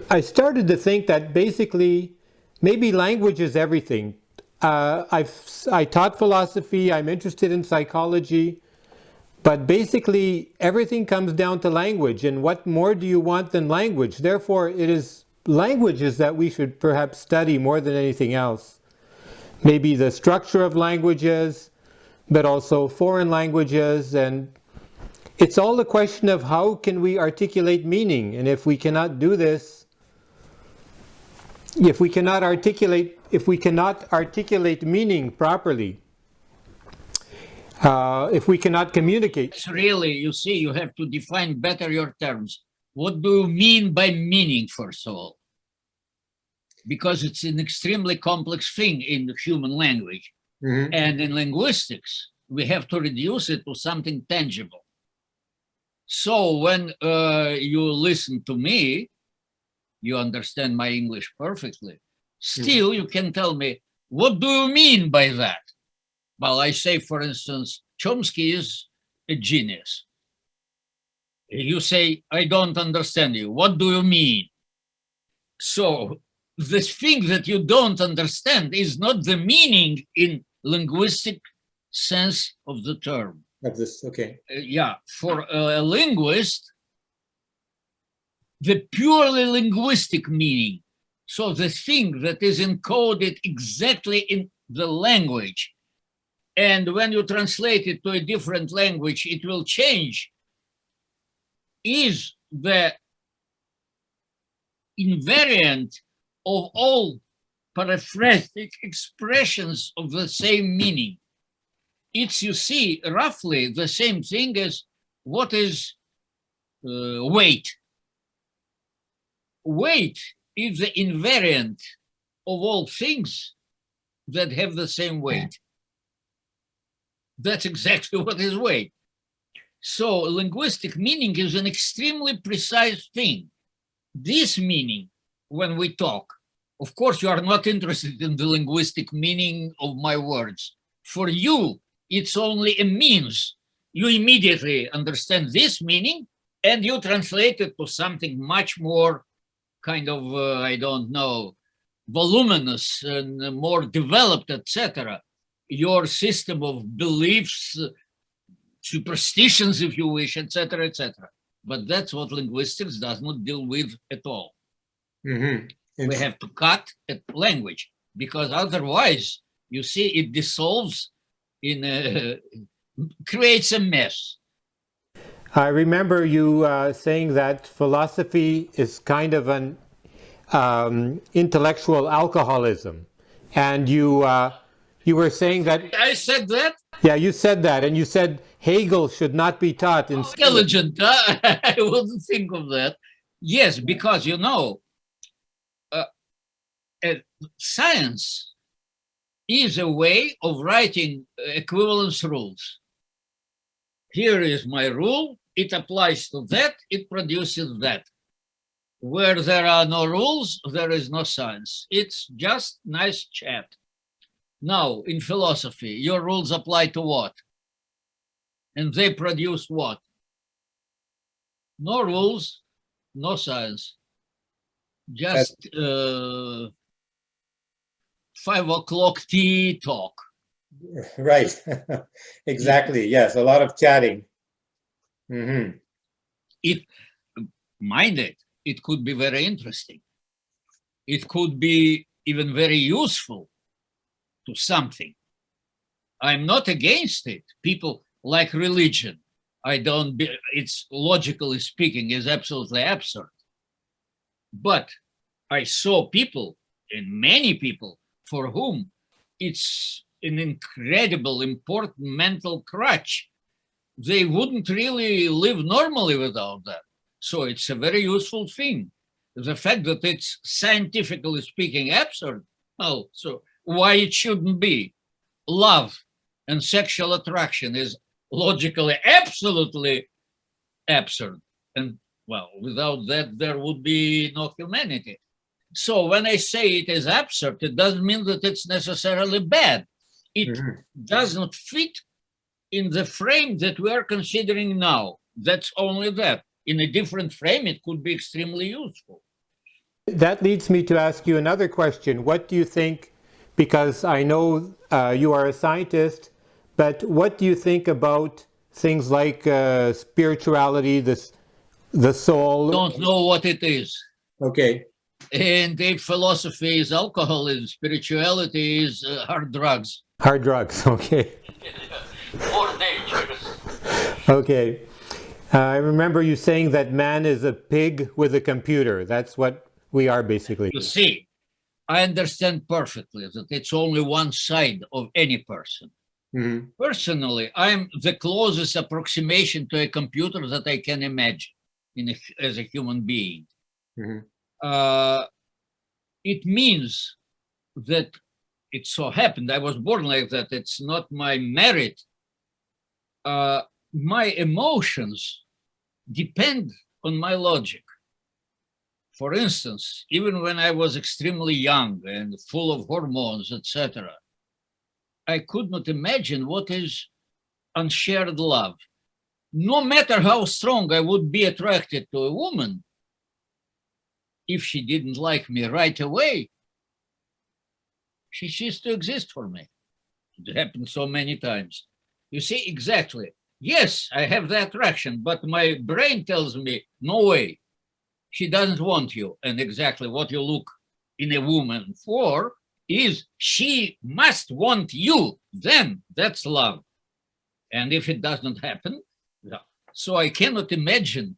I started to think that basically, maybe language is everything. I taught philosophy, I'm interested in psychology, But basically, everything comes down to language, and what more do you want than language? Therefore, it is languages that we should perhaps study more than anything else. Maybe the structure of languages, but also foreign languages, and it's all a question of how can we articulate meaning, and if we cannot do this, if we cannot articulate meaning properly, if we cannot communicate. It's really, you see, you have to define better your terms. What do you mean by meaning, first of all? Because it's an extremely complex thing in the human language. Mm-hmm. And in linguistics, we have to reduce it to something tangible. So when you listen to me, you understand my English perfectly. Still, you can tell me, what do you mean by that? Well, I say, for instance, Chomsky is a genius. You say, I don't understand you. What do you mean? So this thing that you don't understand is not the meaning in linguistic sense of the term. Of this, okay. Yeah, for a linguist, the purely linguistic meaning, so the thing that is encoded exactly in the language, and when you translate it to a different language, it will change, is the invariant of all paraphrastic expressions of the same meaning. It's, you see, roughly the same thing as what is weight. Weight is the invariant of all things that have the same weight. That's exactly what is weight. So linguistic meaning is an extremely precise thing. This meaning, when we talk, of course, you are not interested in the linguistic meaning of my words. For you, it's only a means. You immediately understand this meaning and you translate it to something much more kind of, I don't know, voluminous and more developed, etc. Your system of beliefs, superstitions, if you wish, etc., etc. But that's what linguistics does not deal with at all. Mm-hmm. We have to cut at language, because otherwise, you see, it dissolves creates a mess. I remember you saying that philosophy is kind of an intellectual alcoholism, and you were saying that. I said that? Yeah, you said that, and you said Hegel should not be taught in school. Intelligent, huh? I wouldn't think of that. Yes, because, you know, science is a way of writing equivalence rules. Here is my rule, it applies to that, it produces that. Where there are no rules, there is no science. It's just nice chat. Now, in philosophy, your rules apply to what? And they produce what? No rules, no science. Just 5 o'clock tea talk. Right. Exactly. Yes, a lot of chatting. Mm-hmm. It could be very interesting. It could be even very useful to something. I'm not against it. People like religion. It's logically speaking is absolutely absurd. But I saw people, and many people, for whom it's an incredible, important mental crutch. They wouldn't really live normally without that. So it's a very useful thing. The fact that it's scientifically speaking absurd, well, so why it shouldn't be? Love and sexual attraction is logically absolutely absurd. And well, without that, there would be no humanity. So when I say it is absurd, it doesn't mean that it's necessarily bad. It does not fit in the frame that we are considering now. That's only that. In a different frame, it could be extremely useful. That leads me to ask you another question. What do you think, because I know you are a scientist, but what do you think about things like spirituality, the soul. Don't know what it is. Okay. And if philosophy is alcoholism, spirituality is hard drugs. Hard drugs, okay. More dangerous. Okay. I remember you saying that man is a pig with a computer. That's what we are, basically. You see, I understand perfectly that it's only one side of any person. Mm-hmm. Personally, I'm the closest approximation to a computer that I can imagine as a human being. Mm-hmm. It means that it so happened I was born like that. It's not my merit. My emotions depend on my logic. For instance, even when I was extremely young and full of hormones, etc., I could not imagine what is unshared love. No matter how strong I would be attracted to a woman, if she didn't like me right away, she ceased to exist for me. It happened so many times. You see, exactly. Yes, I have the attraction, but my brain tells me, no way. She doesn't want you. And exactly what you look in a woman for is she must want you. Then that's love. And if it doesn't happen, so I cannot imagine.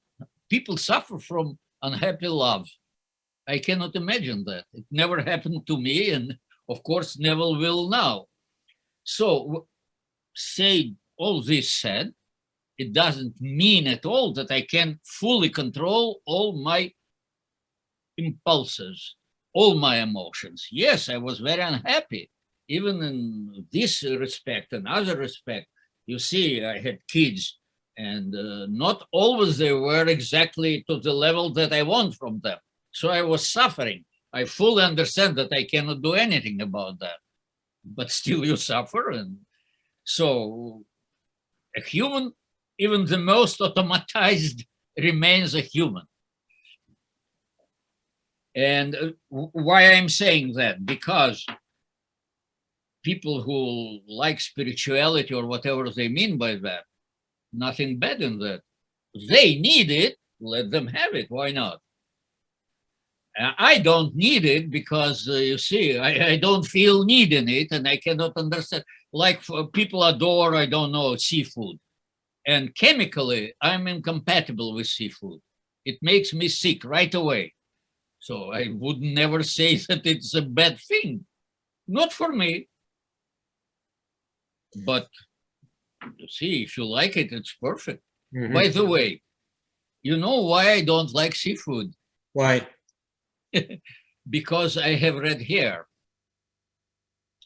People suffer from unhappy love. I cannot imagine that. It never happened to me, and of course never will now. So say all this said, it doesn't mean at all that I can fully control all my impulses, all my emotions. Yes, I was very unhappy, even in this respect and other respect. You see, I had kids, and not always they were exactly to the level that I want from them. So I was suffering. I fully understand that I cannot do anything about that, but still you suffer. And so a human, even the most automatized, remains a human. And why I'm saying that? Because people who like spirituality or whatever they mean by that, nothing bad in that. They need it, let them have it. Why not? I don't need it because, you see, I don't feel need in it, and I cannot understand. Like people adore, I don't know, seafood. And chemically, I'm incompatible with seafood. It makes me sick right away. So I would never say that it's a bad thing. Not for me. But you see, if you like it, it's perfect. Mm-hmm. By the way, you know why I don't like seafood? Why? Because I have red hair.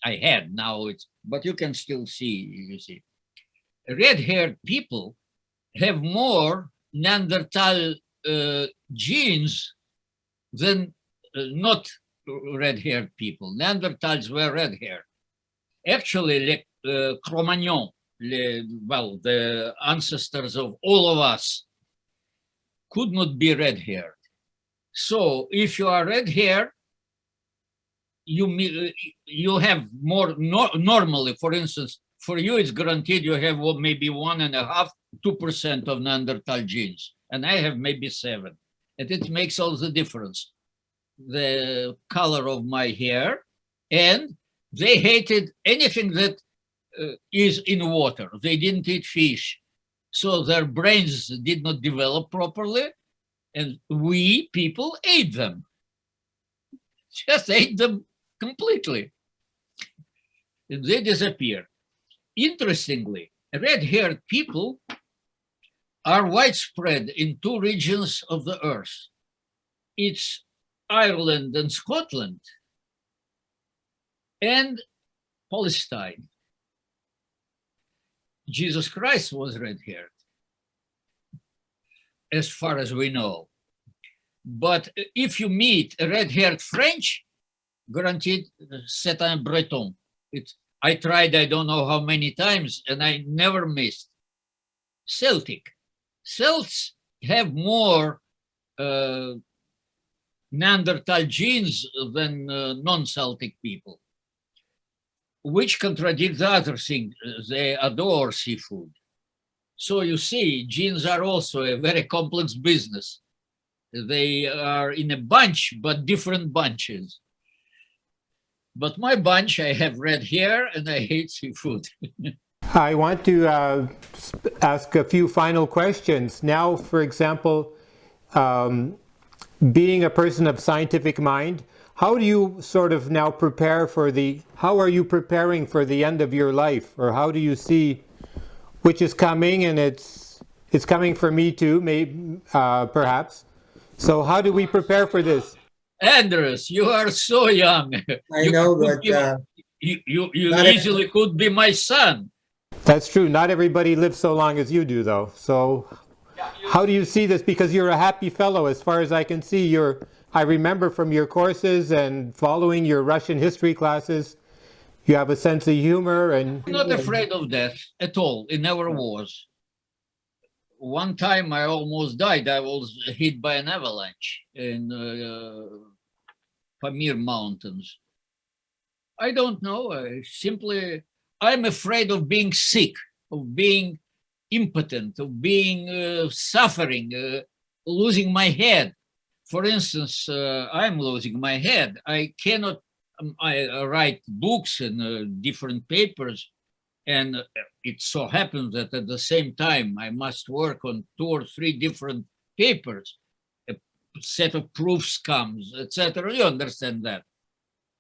I had, now it's, but you can still see, you see. Red-haired people have more Neanderthal genes than not red-haired people. Neanderthals were red-haired. Actually, Cro-Magnon, well, the ancestors of all of us, could not be red-haired. So if you are red-haired, you have more, normally, for instance, for you it's guaranteed you have maybe 1.5%, 2% of Neanderthal genes, and I have maybe 7%. And it makes all the difference. The color of my hair, and they hated anything that is in water. They didn't eat fish. So their brains did not develop properly, and we people ate them. Just ate them completely. And they disappeared. Interestingly, red-haired people are widespread in 2 regions of the earth. It's Ireland and Scotland, and Palestine. Jesus Christ was red-haired, as far as we know. But if you meet a red-haired French, guaranteed c'est un Breton. I tried, I don't know how many times, and I never missed. Celtic. Celts have more Neanderthal genes than non-Celtic people, which contradict the other thing. They adore seafood. So you see, genes are also a very complex business. They are in a bunch, but different bunches. But my bunch, I have red hair and I hate seafood. I want to ask a few final questions. Now, for example, being a person of scientific mind, how do you sort of now prepare for how are you preparing for the end of your life? Or how do you see which is coming, and it's coming for me too, maybe, perhaps. So how do we prepare for this? Andrius, you are so young. I know, but you easily could be my son. That's true. Not everybody lives so long as you do, though. So how do you see this? Because you're a happy fellow, as far as I can see. I remember from your courses and following your Russian history classes, you have a sense of humor. And I'm not afraid of death at all. It never was. One time I almost died. I was hit by an avalanche in Pamir Mountains. I don't know. I'm afraid of being sick, of being impotent, of being suffering, losing my head. For instance, I'm losing my head. I cannot I write books and different papers, and it so happens that at the same time I must work on 2 or 3 different papers. A set of proofs comes, etc. You understand that.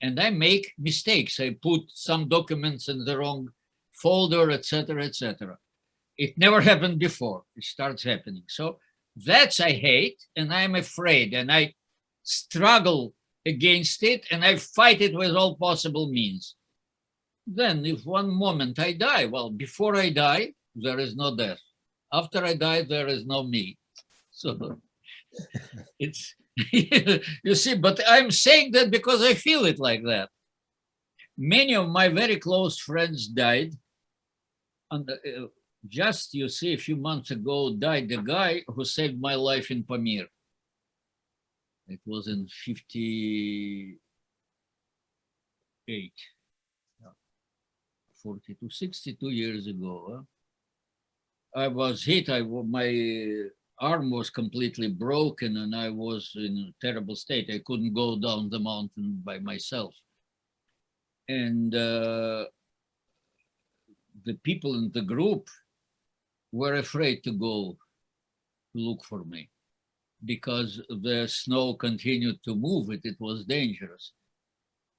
And I make mistakes. I put some documents in the wrong folder, etc., etc. It never happened before. It starts happening. So that's I hate, and I'm afraid, and I struggle against it, and I fight it with all possible means. Then if one moment I die, well, before I die, there is no death. After I die, there is no me. So it's, you see, but I'm saying that because I feel it like that. Many of my very close friends died. And just, you see, a few months ago died the guy who saved my life in Pamir. It was in 58, 42, 62 years ago. I was hit, my arm was completely broken and I was in a terrible state. I couldn't go down the mountain by myself. And the people in the group were afraid to go look for me, because the snow continued to move it. It was dangerous.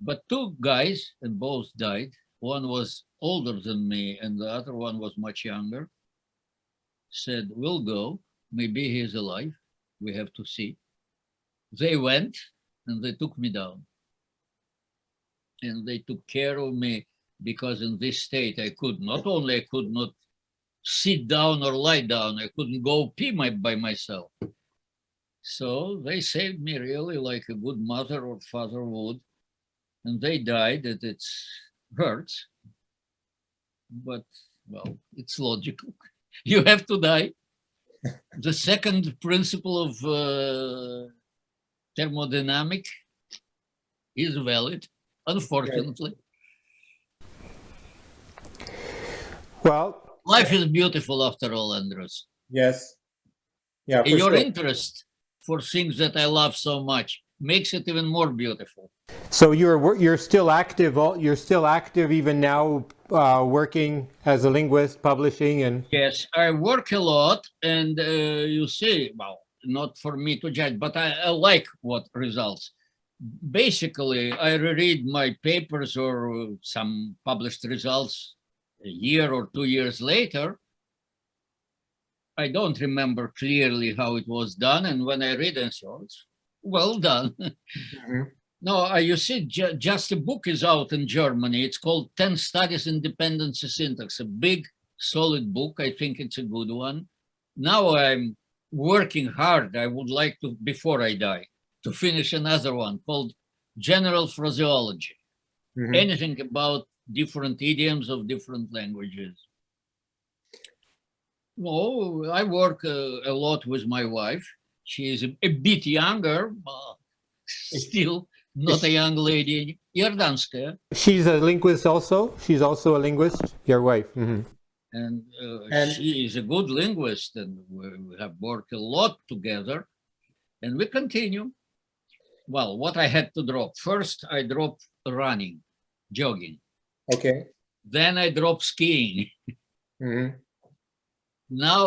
But 2 guys, and both died. One was older than me and the other one was much younger, said, we'll go. Maybe he's alive. We have to see. They went and they took me down. And they took care of me, because in this state I could not sit down or lie down, I couldn't go pee by myself. So they saved me really like a good mother or father would. And they died, and it hurts. But, well, it's logical. You have to die. The second principle of thermodynamic is valid, unfortunately. Well, life is beautiful after all, Andrius. Yes. Yeah, for Your sure. interest for things that I love so much makes it even more beautiful. So you're still active. You're still active even now, working as a linguist, publishing, and yes, I work a lot, and you see, well, not for me to judge, but I like what results. Basically, I reread my papers or some published results a year or 2 years later. I don't remember clearly how it was done, and when I read it, so it's well done. Mm-hmm. No, you see, just a book is out in Germany. It's called 10 Studies in Dependency Syntax, a big, solid book. I think it's a good one. Now I'm working hard. I would like to, before I die, to finish another one called General Phraseology. Mm-hmm. Anything about different idioms of different languages. No, I work a lot with my wife. She is a bit younger, but still not a young lady. Jordanska. She's a linguist also? She's also a linguist, your wife? Mm-hmm. And, And- she is a good linguist, and we have worked a lot together, and we continue. Well, what I had to drop. First, I dropped running, jogging. Okay. Then I dropped skiing. Mhm. Now,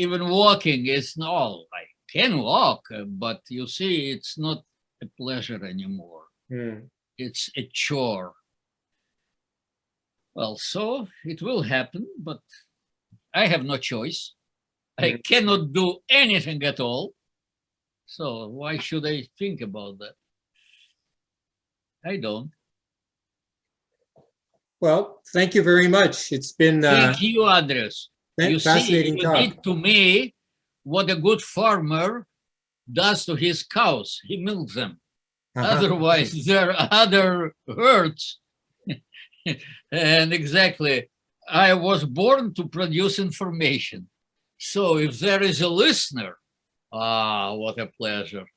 even walking is no, I can walk, but you see, it's not a pleasure anymore. Mm. It's a chore. Well, so it will happen, but I have no choice. I cannot do anything at all. So why should I think about that? I don't. Well, thank you very much. It's been Thank you, Andrius. You see, fascinating you talk. did to me what a good farmer does to his cows. He milks them. Uh-huh. Otherwise, there are other herds. And exactly, I was born to produce information. So if there is a listener, what a pleasure.